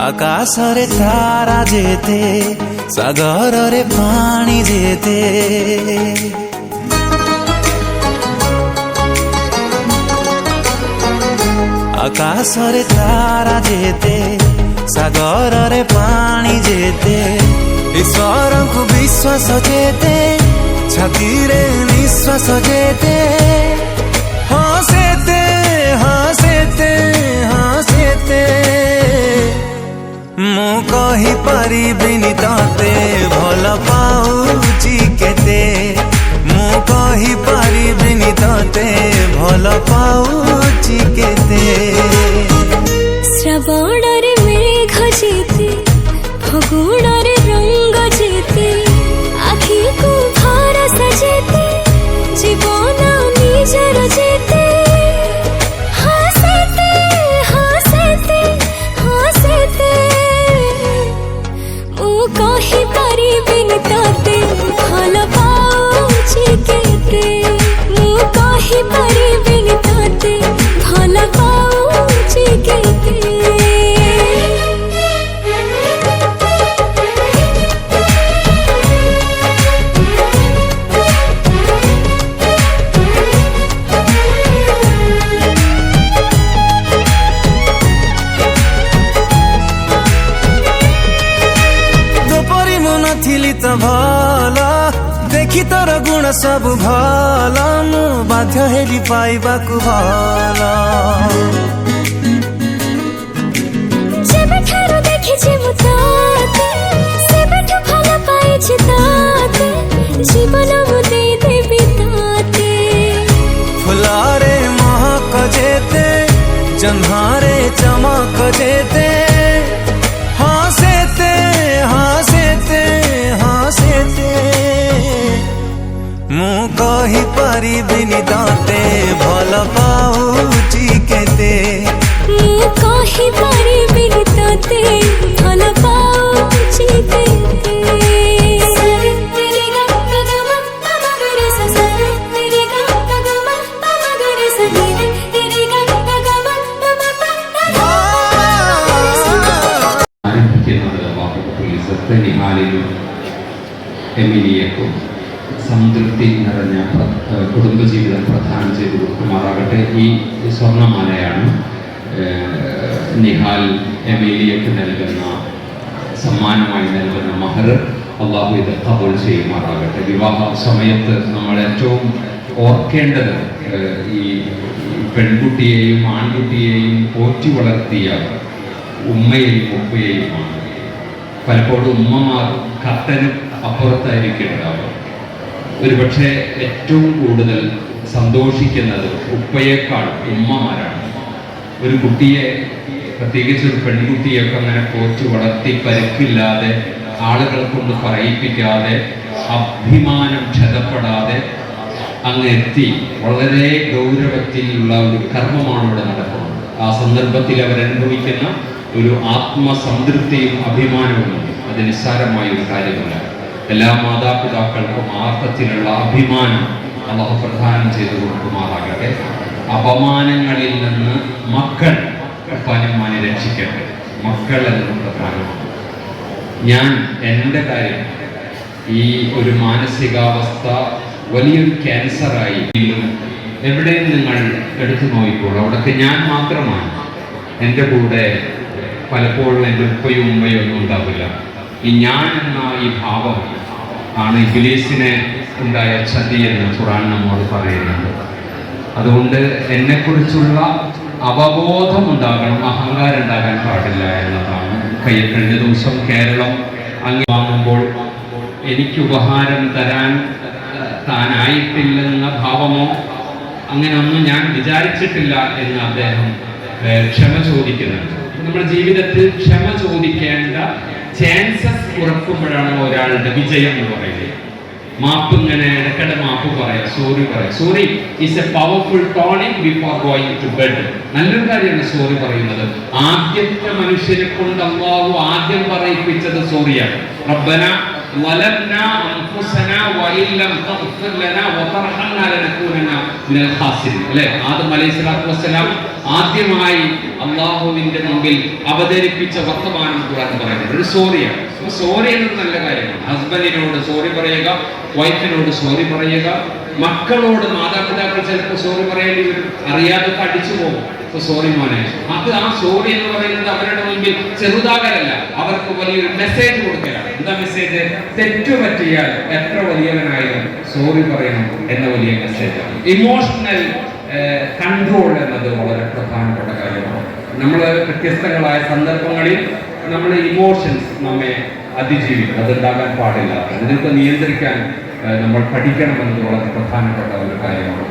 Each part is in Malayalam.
ଆକାଶରେ ତାରା ଯେତେ ସାଗରରେ ପାଣି ଯେତେ ଆକାଶରେ ତାରା ଯେତେ ସାଗରରେ ପାଣି ଯେତେ ଈଶ୍ୱରଙ୍କୁ ବିଶ୍ୱାସ ଯେତେ ଛାତିରେ ନିଶ୍ୱାସ ଯେତେ ହଁ ସେତେ ହଁ ସେତେ ହଁ ସେତେ ମୁଁ କହିପାରିବିନି ତତେ ଭଲ ପାଉଛି କେତେ ମୁଁ କହିପାରିବିନି ତତେ ଭଲ ପାଉଛି କେତେ ଶ୍ରାବଣରେ ମେଘ ଯେତେ ଫଗୁଣରେ ରଙ୍ଗ ଯେତେ ଆଖିକୁ ଭରସା ଯେତେ ଜୀବନ ନିଜର ଯେତେ କହିପାରିବିନି ତତେ ଭଲ ପାଉଛି କେତେ ମୁଁ କହିପାରିବିନି ତତେ ଭଲ ପାଉଛି କେତେ ଥିଲି ତ ଭଲ ଦେଖି ତୋର ଗୁଣ ସବୁ ଭଲ ମୁଁ ବାଧ୍ୟ ହେଲି ପାଇବାକୁ ଭଲ ଯେବେଠାରୁ ଦେଖିଛି ମୁଁ ତତେ ସେବେଠୁ ଭଲ ପାଇଛି ତତେ ଜୀବନ ମୁଁ ଦେଇଦେବି ତତେ ଫୁଲରେ ମହକ ଯେତେ ଜହ୍ନରେ ଚମକ ଯେତେ ହଁ ସେତେ ହଁ ସେତେ ମୁଁ କହିପାରିବିନି ତତେ ଭଲ ପାଉଛି କେତେ ମୁଁ କହିପାରିବିନି ତତେ ଭଲ ପାଉଛି କେତେ എമിലിയക്കും സംതൃപ്തി നിറഞ്ഞ കുടുംബജീവിതം പ്രദാനം ചെയ്തു കൊടുക്കുമാറാകട്ടെ. ഈ സ്വർണ്ണമാലയാണ് നിഹാൽ എമിലിയക്ക് നൽകുന്ന സമ്മാനമായി നൽകുന്ന മഹർ. അള്ളാഹു ഇത് കബൂൽ ചെയ്യുമാറാകട്ടെ. വിവാഹ സമയത്ത് നമ്മൾ ഏറ്റവും ഓർക്കേണ്ടത് ഈ പെൺകുട്ടിയെയും ആൺകുട്ടിയെയും പോറ്റി വളർത്തിയ ഉമ്മയെയും ഉപ്പയെയുമാണ്. പലപ്പോഴും ഉമ്മമാർ കത്തനും അപ്പുറത്തായിരിക്കുന്നുണ്ടാവുക. ഒരുപക്ഷെ ഏറ്റവും കൂടുതൽ സന്തോഷിക്കുന്നത് ഉപ്പയേക്കാൾ ഉമ്മമാരാണ്. ഒരു കുട്ടിയെ, പ്രത്യേകിച്ച് ഒരു പെൺകുട്ടിയൊക്കെ അങ്ങനെ പോറ്റി വളർത്തി പരിക്കില്ലാതെ ആളുകൾ കൊണ്ട് പറയിപ്പിക്കാതെ അഭിമാനം ക്ഷതപ്പെടാതെ അങ്ങ് എത്തി വളരെ ഗൗരവത്തിലുള്ള ഒരു കർമ്മമാണ് ഇവിടെ നടക്കുന്നത്. ആ സന്ദർഭത്തിൽ അവരനുഭവിക്കുന്ന ഒരു ആത്മസംതൃപ്തിയും അഭിമാനവും അത് നിസ്സാരമായ ഒരു കാര്യമല്ല. എല്ലാ മാതാപിതാക്കൾക്കും ആർത്തത്തിലുള്ള അഭിമാനം അള്ളാഹു പ്രദാനം ചെയ്തു കൊടുക്കുമാറാകട്ടെ. അപമാനങ്ങളിൽ നിന്ന് മക്കൾ ഉപ്പാനുമാനെ രക്ഷിക്കട്ടെ. മക്കൾ എന്നത് പ്രധാനമാണ്. ഞാൻ എൻ്റെ കാര്യം ഈ ഒരു മാനസികാവസ്ഥ വലിയൊരു ക്യാൻസറായി എവിടെയും നിങ്ങൾ എടുത്തു നോക്കിക്കോളൂ. അവിടൊക്കെ ഞാൻ മാത്രമാണ്. എൻ്റെ കൂടെ പലപ്പോഴും എൻ്റെ ഉപ്പയും ഉമ്മയും ഒന്നും ഉണ്ടാവില്ല. ഈ ഞാൻ എന്ന ഈ ഭാവം ആണ് ഇബ്ലീസിനെ ഉണ്ടായ ചതി എന്ന് ഖുർആൻ നമ്മോട് പറയുന്നത്. അതുകൊണ്ട് എന്നെക്കുറിച്ചുള്ള അവബോധം ഉണ്ടാകണം, അഹങ്കാരം ഉണ്ടാകാൻ പാടില്ല എന്നതാണ്. കഴിഞ്ഞ ദിവസം കേരളം അങ്ങ് വാങ്ങുമ്പോൾ എനിക്ക് ഉപഹാരം തരാൻ താനായിട്ടില്ലെന്ന ഭാവമോ അങ്ങനെ ഒന്നും ഞാൻ വിചാരിച്ചിട്ടില്ല എന്ന് അദ്ദേഹം ക്ഷമ ചോദിക്കുന്നുണ്ട്. നമ്മുടെ ജീവിതത്തിൽ ക്ഷമ ചോദിക്കേണ്ട ചാൻസസ് കുറക്കുമ്പോഴാണ് ഒരാളുടെ വിജയം എന്ന് പറയുന്നത്. മാപ്പ് ഇങ്ങനെ ഇടയ്ക്കിടെ മാപ്പ് പറയാം, സോറി പറയാം. Sorry is a powerful tonic before going to bed. നല്ലൊരു കാര്യമാണ് സോറി പറയുന്നത്. ആദ്യത്തെ മനുഷ്യനെ കൊണ്ട് അല്ലാഹു ആദ്യം പറയിപ്പിച്ചത് സോറിയാണ്. റബ്ബന വലംനാ അൻഫുസനാ വഇല്ലം തഗ്ഫിർ ലനാ വതർഹംനാ ലനകൂനന മിനൽ ഖാസിരീൻ. അല്ലേ? ആദം അലൈഹിസ്സലാത്തു വസ്സലാം ആദ്യമായി അല്ലാഹുവിന്റെ മുമ്പിൽ അവതരിപ്പിച്ച വർത്തമാനം ഖുർആൻ പറയുന്നത് ഒരു സോറിയാണ്. സോറി എന്നത് നല്ല കാര്യമാണ്. ഹസ്ബൻഡിനോട് സോറി പറയുക, വൈഫിനോട് സോറി പറയുക, മക്കളോട് മാതാപിതാക്കൾ ചിലപ്പോൾ സോറി പറയേണ്ടി വരും, അറിയാതെ അടിച്ചു പോകും. സോറി മോനെ, അത് ആ സോറി എന്ന് പറയുന്നത് അവരുടെ മുമ്പിൽ ചെറുതാകലല്ല, അവർക്ക് വലിയൊരു മെസ്സേജ് കൊടുക്കലാണ്. എന്താ മെസ്സേജ്? തെറ്റു പറ്റിയാൽ എത്ര വലിയവനായാലും സോറി പറയണം എന്ന വലിയ മെസ്സേജാണ്. ഇമോഷണൽ കൺട്രോൾ എന്നത് വളരെ പ്രധാനപ്പെട്ട കാര്യമാണ്. നമ്മൾ വ്യത്യസ്തങ്ങളായ സന്ദർഭങ്ങളിൽ നമ്മുടെ ഇമോഷൻസ് നമ്മെ അതിജീവിക്കും. അതുണ്ടാകാൻ പാടില്ല. ഇതിനൊക്കെ നിയന്ത്രിക്കാൻ നമ്മൾ പഠിക്കണമെന്നത് വളരെ പ്രധാനപ്പെട്ട ഒരു കാര്യമാണ്.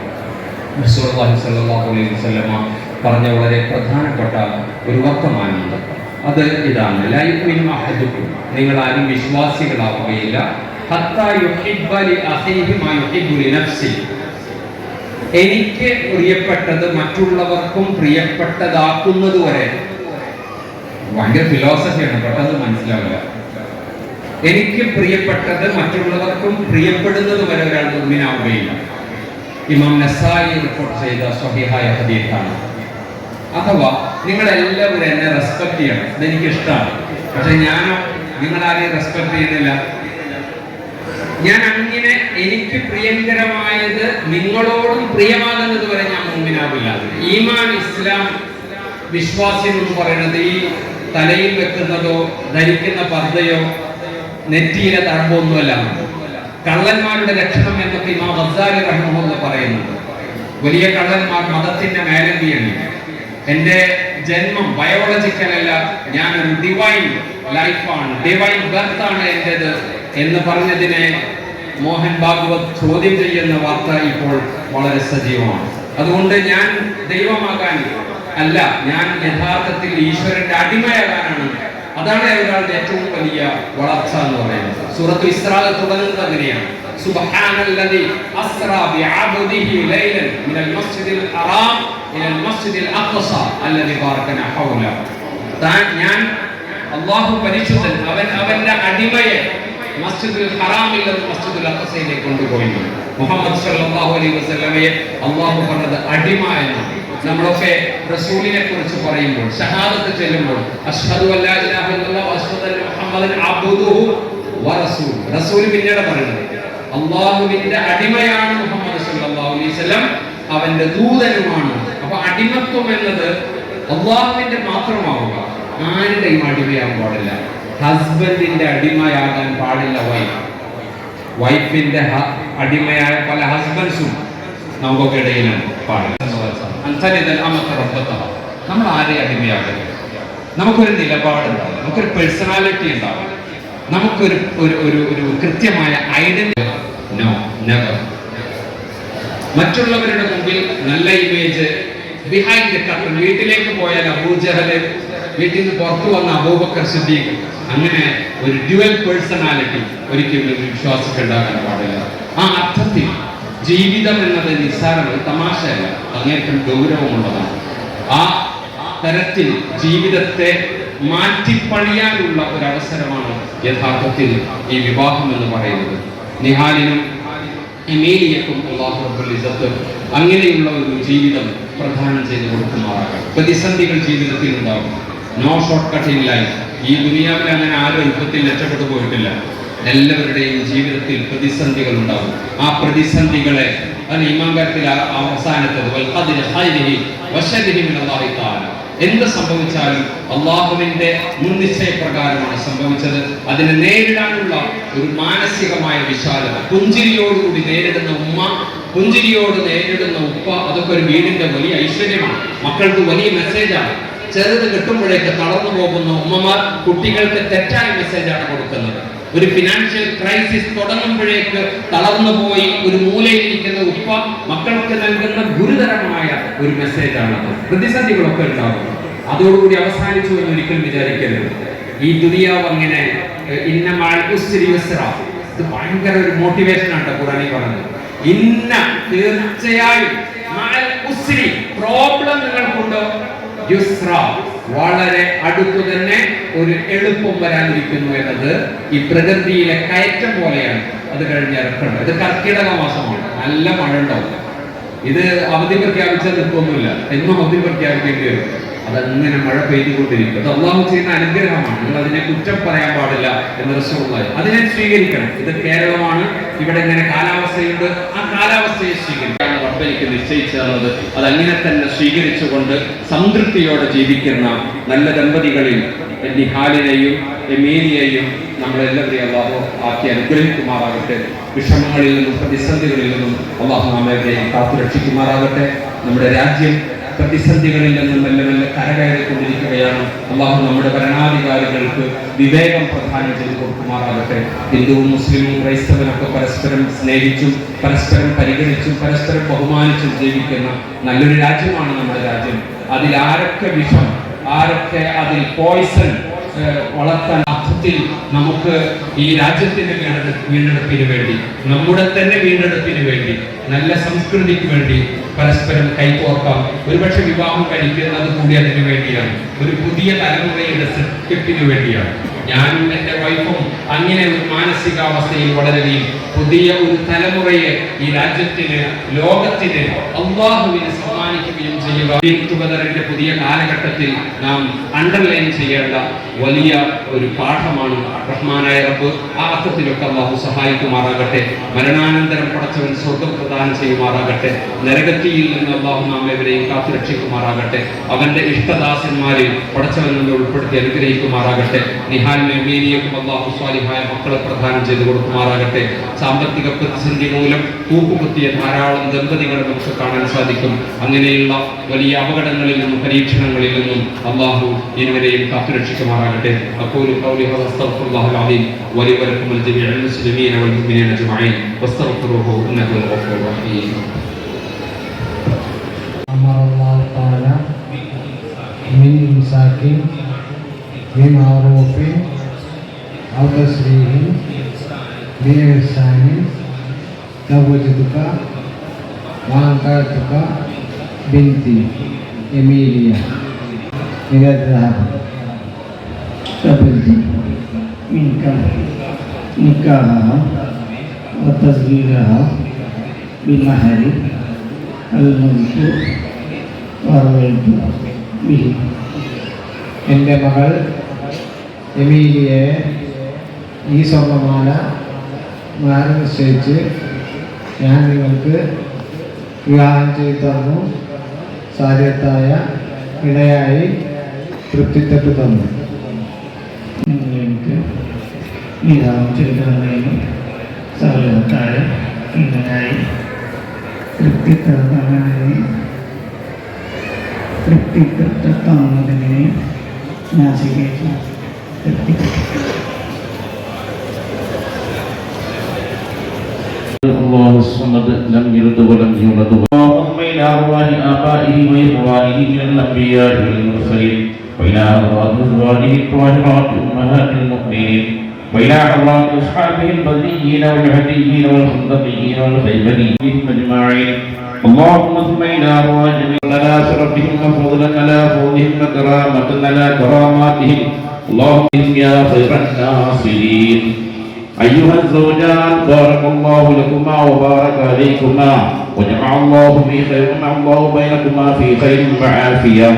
റസൂലുള്ളാഹി സ്വല്ലല്ലാഹു അലൈഹി വസല്ലമ പറഞ്ഞ വളരെ പ്രധാനപ്പെട്ട ഒരു വർത്തമാനമുണ്ട്. അത് ഇതാണ്: ലാ യുമിനു അഹദുക്കും, നിങ്ങൾ ആരും വിശ്വാസികളാവുകയില്ല, ഹത്താ യുഹിബ്ബ ലി അഖീഹി മാ യുഹിബ്ബു ലി നഫ്സി, എനിക്ക് പ്രിയപ്പെട്ടത് മറ്റുള്ളവർക്കും പ്രിയപ്പെട്ടതാക്കുന്നത് വരെ. ഭയങ്കര ഫിലോസഫിയാണ്, പെട്ടെന്ന് മനസ്സിലാവില്ല. എനിക്ക് പ്രിയപ്പെട്ടത് മറ്റുള്ളവർക്കും പ്രിയപ്പെടുന്നത് വരെ ഒരാൾ മുഅ്മിനാവുകയില്ല. ഇമാം നസായി റിപ്പോർട്ട് ചെയ്ത സ്വഹീഹായ ഹദീസാണ്. അഥവാ നിങ്ങളെല്ലാവരും എന്നെ റെസ്പെക്ട് ചെയ്യണം, അതെനിക്ക് ഇഷ്ടമാണ്. പക്ഷെ ഞാനോ നിങ്ങളാരെയും റെസ്പെക്ട് ചെയ്യുന്നില്ല. ഞാൻ അങ്ങനെ എനിക്ക് പ്രിയങ്കരമായത് നിങ്ങളോടും പ്രിയമാകുന്നത് വരെ ഞാൻ മുഅ്മിനാവില്ല. ഈമാൻ, ഇസ്ലാം, വിശ്വാസം എന്ന് പറയുന്നത് ഈ തലയിൽ വെക്കുന്നതോ ധരിക്കുന്ന പർദ്ദയോ നെറ്റിയിലെ തഴമ്പൊന്നുമല്ല. കള്ളന്മാരുടെ ലക്ഷണം എന്നൊക്കെ ഇമാം ഗസാലി റഹിമഹുല്ലാഹ് പറയുന്നുണ്ട്. വലിയ കള്ളന്മാർ മതത്തിന്റെ മേലന്തിയാണ്. എന്റെ ജന്മം ബയോളജിക്കൽ അല്ല, ഞാനൊരു ഡിവൈൻ ലൈഫാണ്, ഡിവൈൻ ബർത്ത് ആണ് എന്റേത് എന്ന് പറഞ്ഞതിനെ മോഹൻ ഭാഗവത് ചോദ്യം ചെയ്യുന്ന വാർത്ത ഇപ്പോൾ വളരെ സജീവമാണ്. അതുകൊണ്ട് ഞാൻ ദൈവമാകാൻ അല്ല, ഞാൻ യഥാർത്ഥത്തിൽ ഈശ്വരന്റെ അടിമയാകാനാണ്. അതാണ് ഒരാളുടെ ഏറ്റവും വലിയ വളർച്ച എന്ന് പറയുന്നത്. സൂറത്ത് ഇസ്രാ തുടങ്ങുന്നത് അങ്ങനെയാണ്: സുബ്ഹാനല്ലദി അസ്റാ ബിഅബ്ദിഹി ലൈലൻ മിനൽ മസ്ജിദിൽ ഹറാം ഇലൽ മസ്ജിദിൽ അഖ്സ അല്ലദി ബാറകനാ ഹൗല. ഞാൻ അല്ലാഹു പരിശുദ്ധൻ, അവന്റെ അടിമയെ മസ്ജിദുൽ ഹറാമിൽ നിന്ന് മസ്ജിദുൽ അഖ്സയിലേക്ക് കൊണ്ടുപോയി. മുഹമ്മദ് സല്ലല്ലാഹു അലൈഹി വസല്ലമയെ അല്ലാഹു പറഞ്ഞത് അടിമ എന്നാണ്. നമ്മളൊക്കെ റസൂലിനെ കുറിച്ച് പറയുമ്പോൾ, ഷഹാദത്ത് ചൊല്ലുമ്പോൾ, അശ്ഹദു അല്ലാ ഇലാഹ ഇല്ലല്ലാഹു വഅശ്ഹദു അന്ന മുഹമ്മദൻ അബ്ദുഹു വറസൂൽ, റസൂൽ പിന്നീട് പറയുന്നത് അല്ലാഹുവിന്റെ അടിമയാണ് മുഹമ്മദ് സല്ലല്ലാഹു അലൈഹി വസല്ലം, അവന്റെ ദൂതനുമാണ്. അപ്പൊ അടിമത്വം എന്നത് അല്ലാഹുവിന്റെ മാത്രമാവുക, ആരുടെയും അടിമയാകാൻ പാടില്ല. ഹസ്ബൻഡിന്റെ അടിമയാകാൻ പാടില്ല വൈഫിന്റെ അടിമയായ പല ഹസ്ബൻഡ്സും നമുക്കൊക്കെ ഇടയിലാണ് പാടില്ല. നമ്മൾ ആരെയും അടിമയാകരുത്. നമുക്കൊരു നിലപാടുണ്ടാവും, നമുക്കൊരു പേഴ്സണാലിറ്റി ഉണ്ടാവും, നമുക്കൊരു ഒരു കൃത്യമായ ഐഡന്റിറ്റി. No, never. മറ്റുള്ളവരുടെ മുമ്പിൽ നല്ല ഇമേജ്, ബിഹൈൻഡ് ദ കർട്ടൻ. വീട്ടിലേക്ക് പോയാൽ അബൂജഹല്, വീട്ടിൽ നിന്ന് പുറത്തു വന്ന അബൂബക്കർ സിദ്ദീഖ്, അങ്ങനെ ഒരു ഡ്യുവൽ പേഴ്സണാലിറ്റി ഒരിക്കലും ഒരു വിശ്വാസിക്ക് ഉണ്ടാകാൻ പാടില്ല. ആ അർത്ഥത്തിൽ ജീവിതം എന്നത് നിസ്സാരമല്ല, തമാശയല്ല, അങ്ങേറ്റം ഗൗരവമുള്ളതാണ്. ആ തരത്തിൽ ജീവിതത്തെ മാറ്റിപ്പണിയാനുള്ള ഒരു അവസരമാണ് യഥാർത്ഥത്തിൽ ഈ വിവാഹം എന്ന് പറയുന്നത്. നിഹാലിനും എമീലിയക്കും അല്ലാഹു റബ്ബുൽ ഇസ്സത്ത് അങ്ങനെയുള്ള ഒരു ജീവിതം പ്രദാനം ചെയ്തു കൊടുക്കുമാറാകട്ടെ. പ്രതിസന്ധികൾ ജീവിതത്തിൽ ഉണ്ടാകും. No shortcut in life. ഈ ദുനിയാവിൽ അങ്ങനെ ആരും എളുപ്പത്തിൽ രക്ഷപ്പെട്ടു പോയിട്ടില്ല. എല്ലാവരുടെയും ജീവിതത്തിൽ പ്രതിസന്ധികൾ ഉണ്ടാകും. ആ പ്രതിസന്ധികളെ ഈമാൻകാരത്തിൽ അവസാനത്തത് എന്ത് സംഭവിച്ചാലും അള്ളാഹുവിന്റെ മുൻനിശ്ചയപ്രകാരമാണ് സംഭവിച്ചത്. അതിനെ നേരിടാനുള്ള ഒരു മാനസികമായ വിശാലത, പുഞ്ചിരിയോടുകൂടി നേരിടുന്ന ഉമ്മ, പുഞ്ചിരിയോട് നേരിടുന്ന ഉപ്പ, അതൊക്കെ ഒരു വീടിന്റെ വലിയ ഐശ്വര്യമാണ്. മക്കൾക്ക് വലിയ മെസ്സേജാണ്. ചെറുത് കിട്ടുമ്പോഴേക്ക് തളർന്നു പോകുന്ന ഉമ്മമാർ കുട്ടികൾക്ക് തെറ്റായ മെസ്സേജാണ് കൊടുക്കുന്നത്. ഒരു ഫിനാൻഷ്യൽ ക്രൈസിസ് തുടങ്ങുമ്പോഴേക്ക് തളർന്നു പോയി ഒരു മൂലയിലിരിക്കുന്ന ഉപ്പ മക്കൾക്ക് നൽകുന്ന ഗുരുതരമായ ഒരു മെസ്സേജാണത്. പ്രതിസന്ധികളൊക്കെ ഉണ്ടാകും. അതോടുകൂടി അവസാനിച്ചു എന്ന് ഒരിക്കലും വിചാരിക്കരുത്. ഈ ദുനിയാവ് അങ്ങനെ ഇന്ന മഅൽ ഉസ്രി യുസ്റ, ഇത് ഭയങ്കര ഒരു മോട്ടിവേഷൻ ആണ് ഖുർആനിൽ പറഞ്ഞത്. ഇന്ന തീർച്ചയായും മഅൽ ഉസ്രി, പ്രോബ്ലം നിങ്ങൾക്കുണ്ടോ, യുസ്റ വളരെ അടുത്തു തന്നെ ഒരു എളുപ്പം വരാനിരിക്കുന്നു എന്നത് ഈ പ്രകൃതിയിലെ കയറ്റം പോലെയാണ്. അത് കഴിഞ്ഞ് ഇറക്കണം. ഇത് കർക്കിടക മാസമാണ്, നല്ല മഴ ഉണ്ടാവും. ഇത് അവധി പ്രഖ്യാപിച്ചാൽ നിൽക്കൊന്നുമില്ല, എന്നും അവധി പ്രഖ്യാപിക്കേണ്ടി വരും. അതങ്ങനെ മഴ പെയ്തുകൊണ്ടിരിക്കും. അത് അള്ളാഹു ചെയ്യുന്ന അനുഗ്രഹമാണ്. നിങ്ങൾ അതിനെ കുറ്റം പറയാൻ പാടില്ല എന്ന് റസൂലുള്ളാഹി. അതിനെ സ്വീകരിക്കണം. ഇത് കേരളമാണ്, ഇവിടെ ഇങ്ങനെ കാലാവസ്ഥയുണ്ട്, ആ കാലാവസ്ഥയെ സ്വീകരിക്കാൻ റബ്ബ് എനിക്ക് നിശ്ചയിച്ചു തന്നത്. അതങ്ങനെ തന്നെ സ്വീകരിച്ചുകൊണ്ട് സംതൃപ്തിയോടെ ജീവിക്കുന്ന നല്ല ദമ്പതികളിൽ നിഹാലിനെയും എമീലിയെയും നമ്മളെല്ലാവരെയും അള്ളാഹു ആക്കി അനുഗ്രഹിക്കുമാറാകട്ടെ. വിഷമങ്ങളിൽ നിന്നും പ്രതിസന്ധികളിൽ നിന്നും അള്ളാഹു നമ്മെയും കാത്തുരക്ഷിക്കുമാറാകട്ടെ. നമ്മുടെ രാജ്യം പ്രതിസന്ധികളിൽ നിന്നും മെല്ലെ മെല്ലെ കരകയറിക്കൊണ്ടിരിക്കുകയാണ്. അള്ളാഹു നമ്മുടെ ഭരണാധികാരികൾക്ക് വിവേകം പ്രദാനം ചെയ്തു കൊടുക്കുമാറാകട്ടെ. ഹിന്ദുവും മുസ്ലിമും ക്രൈസ്തവനൊക്കെ പരസ്പരം സ്നേഹിച്ചും പരസ്പരം പരിഗണിച്ചും പരസ്പരം ബഹുമാനിച്ചും ജീവിക്കുന്ന നല്ലൊരു രാജ്യമാണ് നമ്മുടെ രാജ്യം. അതിൽ ആരൊക്കെ വിഷം, ആരൊക്കെ അതിൽ പോയിസൺ വളർത്താൻ അർത്ഥത്തിൽ നമുക്ക് ഈ രാജ്യത്തിന്റെ വീണ്ടെടുപ്പിന് വേണ്ടി, നമ്മുടെ തന്നെ വീണ്ടെടുപ്പിന് വേണ്ടി, നല്ല സംസ്കൃതിക്ക് വേണ്ടി പരസ്പരം കൈകോർക്കാം. ഒരുപക്ഷെ വിവാഹം കഴിക്കുന്നത് കൂടി അതിനു വേണ്ടിയാണ്, ഒരു പുതിയ തലമുറയുടെ സൃഷ്ടിപ്പിന് വേണ്ടിയാണ്. ഞാനും എൻ്റെ വൈഫും അങ്ങനെ ഒരു മാനസികാവസ്ഥയിൽ വളരുകയും പുതിയ ഒരു തലമുറയെ ഈ രാജ്യത്തിന്, ലോകത്തിന്, അള്ളാഹുവിന് സമ്മാനിക്കുകയും ചെയ്യുക. ടുഗദറിന്റെ പുതിയ കാലഘട്ടത്തിൽ നാം അണ്ടർലൈൻ ചെയ്യേണ്ട വലിയ ഒരു പാഠമാണ്. റഹ്മാനായ റബ്ബ് ആ അർത്ഥത്തിലൊക്കെ അള്ളാഹു സഹായിക്കുമാറാകട്ടെ. മരണാനന്തരം പടച്ചവൻ സ്വർഗ്ഗം പ്രദാനം ചെയ്യുമാറാകട്ടെ. നരകത്തിയിൽ നിന്ന് അള്ളാഹു നാം എവരെയും കാത്തുരക്ഷിക്കുമാറാകട്ടെ. അവന്റെ ഇഷ്ടദാസന്മാരിൽ പടച്ചവൻ നമ്മൾ ഉൾപ്പെടുത്തി അനുഗ്രഹിക്കുമാറാകട്ടെ. നിഹാലിനെയും മീനിയക്കും അള്ളാഹു സ്വാലിഹായ മക്കളെ പ്രദാനം ചെയ്തു കൊടുക്കുമാറാകട്ടെ. സാമ്പത്തിക പ്രതിസന്ധി മൂലം കൂപ്പുകുത്തിയ ധാരാളം ദമ്പതികളെ നമുക്ക് കാണാൻ സാധിക്കും. അങ്ങനെയുള്ള വലിയ അപകടങ്ങളിൽ നിന്നും പരീക്ഷണങ്ങളിൽ നിന്നും അള്ളാഹു ഇരുവരെയും കാത്തുരക്ഷിക്കുമാറാകട്ടെ. അഖൂലു ഖൗലി ഹാദാ അസ്തഗ്ഫിറുല്ലാഹൽ അലീം വലി വലക്കും വൽജമീഇൽ മുസ്ലിമീന വൽ മുഅ്മിനീന അജ്മഈൻ വസ്തഗ്ഫിറുഹു ഇന്നഹു ഹുവൽ ഗഫൂറുർ റഹീം. അമറല്ലാഹു തആല മിൻ ഇംസാകിൻ ബിമഅറൂഫിൻ ഔ തസ്രീഹിൻ ബിഇഹ്സാനിൻ തവജ്ജുക വഅൻതക ബിൻതി എമീലിയ إلى الذهب قبلت منك نكاحها وتزويجها بالمهر المذكور ورضيت به. എൻ്റെ മകൾ എമീലിയെ ഈ സ്വർണ്ണമാല മഹർ നിശ്ചയിച്ച് ഞാൻ നിങ്ങൾക്ക് വിവാഹം ചെയ്തു തന്നു. സാധ്യത്തായ ഇണയായി തൃപ്തിപ്പെട്ടു തന്നു. നിങ്ങൾ എനിക്ക് വിവാഹം ചെയ്തു തന്നതിനും സാധ്യത്തായ ഇണയായി തൃപ്തിപ്പെട്ടു തന്നതിനെ ഞാൻ സ്വീകരിച്ചു. الله الصمد لم يلد ولم يولد. اللهم إلى أرواح آبائه وإخوانه من الأنبياء والمرسلين وإلى أرواح أزواجه الطاهرات أمهات المؤمنين وإلى أرواح أصحابه البدريين والهديين والخندقيين والخيبريين أجمعين. اللهم ثم إلى أرواح جميع لنا شرفهم وفضلا على فضلهم وكرامة على كراماتهم. اللهم يا خير الناصرين. أيها الزوجان بارك الله لكما وبارك عليكما وجمع الله في خير، وجمع الله بينكما في خير وعافية.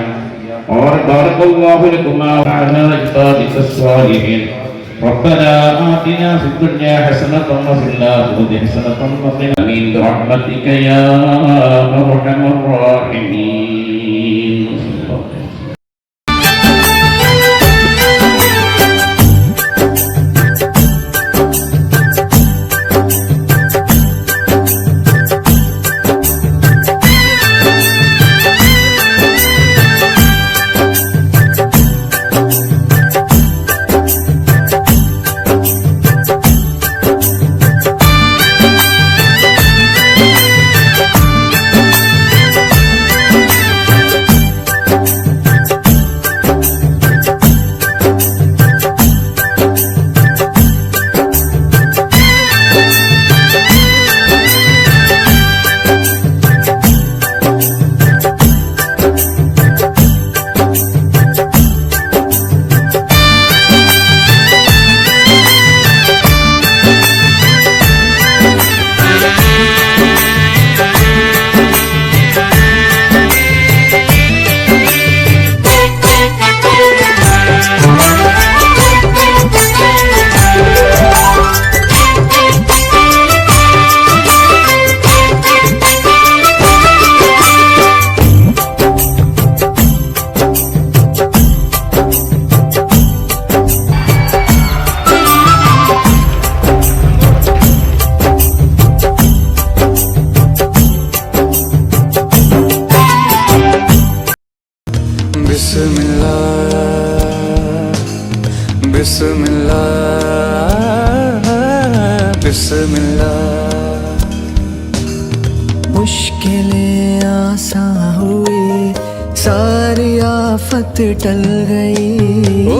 بارك الله لكما وعلى عبادك الصالحين. ربنا آتنا في الدنيا حسنة وفي الآخرة حسنة وقنا آمين برحمتك يا أرحم الراحمين. बिस्मिल्लाह बिस्मिल्लाह। मुश्किलें आसान हुई, सारी आफत टल गई। ओ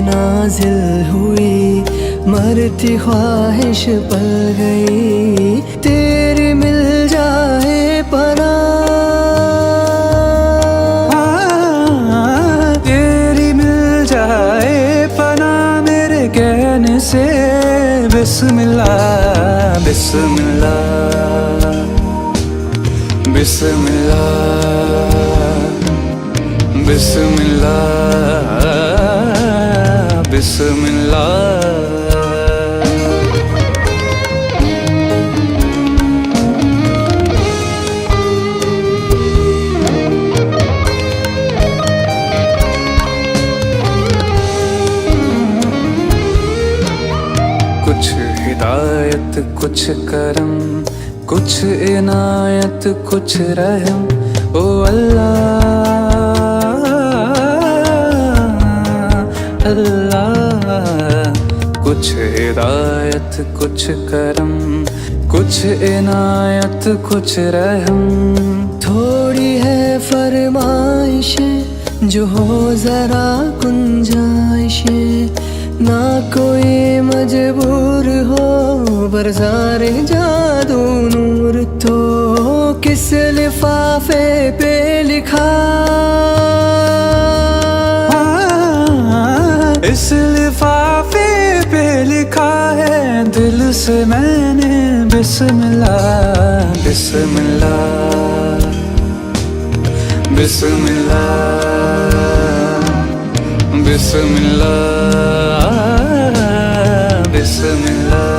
नाज़िल हुई, मरती ख्वाहिश पल गई। तेरी मिल जाए पनाह, तेरी मिल जाए पनाह मेरे कहने से। बिस्मिल्लाह बिस्मिल्लाह बिस्मिल्लाह बिस्मिल्लाह बिस्मिल्लाह। कुछ हिदायत कुछ करम, कुछ इनायत कुछ रहम। ओ अल्लाह अल्लाह। कुछ हिदायत कुछ करम, कुछ इनायत कुछ रहम। थोड़ी है फरमाइशें जो हो जरा गुंजाइशें, ना कोई मजबूर हो बरसारे जादू नूर। तो किस लिफाफे पे लिखा, इस लिफाफे पे लिखा है दिल से मैंने। बिस्मिल्लाह बिस्मिल्लाह बिस्मिल्लाह बिस्मिल्लाह बिस्मिल्लाह।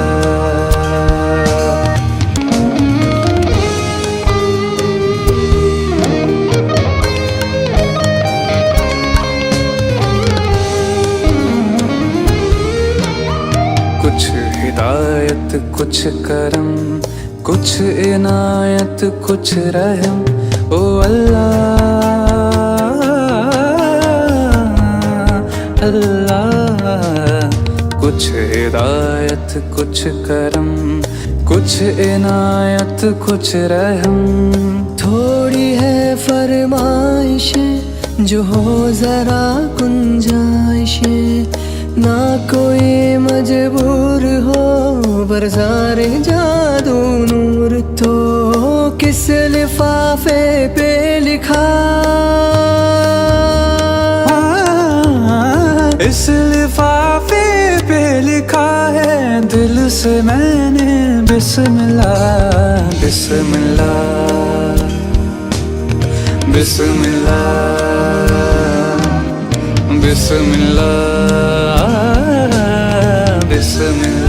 कुछ हिदायत कुछ करम, कुछ इनायत कुछ रहम। ओ अल्लाह अल्लाह। कुछ हिदायत कुछ करम, कुछ इनायत कुछ रहम। थोड़ी है फरमाइशें जो हो जरा गुंजाइशें, ना कोई मजबूर हो बरसारे जादू नूर। तो किस लिफाफे पे लिखा, इस लिफाफे पे लिखा है दिल से मैंने। बिस्मिल्लाह बिस्मिल्लाह बिस्मिल्लाह बिस्मिल्लाह बिस्मिल्लाह।